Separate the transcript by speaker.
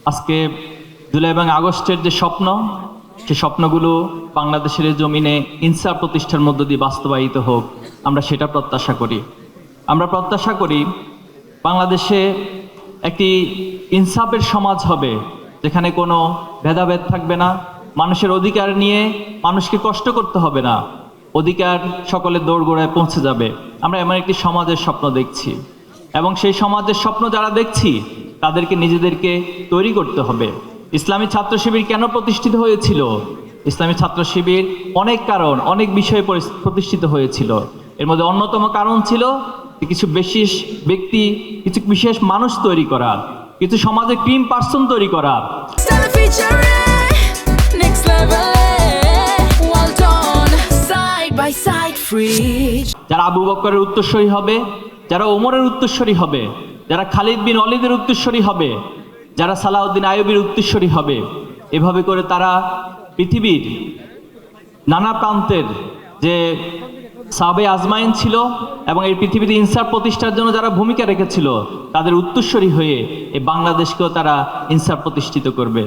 Speaker 1: আজকে জুলাই এবং আগস্টের যে স্বপ্ন, সে স্বপ্নগুলো বাংলাদেশের জমিনে ইনসাফ প্রতিষ্ঠার মধ্য দিয়ে বাস্তবায়িত হোক, আমরা সেটা প্রত্যাশা করি। আমরা প্রত্যাশা করি বাংলাদেশে একটি ইনসাফের সমাজ হবে, যেখানে কোনো ভেদাভেদ থাকবে না, মানুষের অধিকার নিয়ে মানুষকে কষ্ট করতে হবে না, অধিকার সকলের দোরগোড়ায় পৌঁছে যাবে। আমরা এমন একটি সমাজের স্বপ্ন দেখছি, এবং সেই সমাজের স্বপ্ন যারা দেখছি তাদেরকে নিজেদেরকে তৈরি করতে হবে। ইসলামী ছাত্র শিবির কেন প্রতিষ্ঠিত হয়েছিল? ইসলামী ছাত্র শিবির অনেক কারণ, অনেক বিষয়ে প্রতিষ্ঠিত হয়েছিল। এর মধ্যে অন্যতম কারণ ছিল কিছু বিশেষ ব্যক্তি, কিছু বিশেষ মানুষ তৈরি করা, কিছু সমাজে ক্রিম পার্সন তৈরি করা, যারা আবু বকরের উত্তরসূরি হবে, যারা ওমরের উত্তরসূরি হবে, যারা খালিদ বিন ওয়ালিদের উত্তরসূরি হবে, যারা সালাউদ্দিন আইয়ুবীর উত্তরসূরি হবে। এভাবে করে তারা পৃথিবীর নানা প্রান্তের যে সাহাবে আজমাইন ছিল এবং এই পৃথিবীতে ইনসাফ প্রতিষ্ঠার জন্য যারা ভূমিকা রেখেছিল, তাদের উত্তরসূরি হয়ে এই বাংলাদেশকেও তারা ইনসাফ প্রতিষ্ঠিত করবে।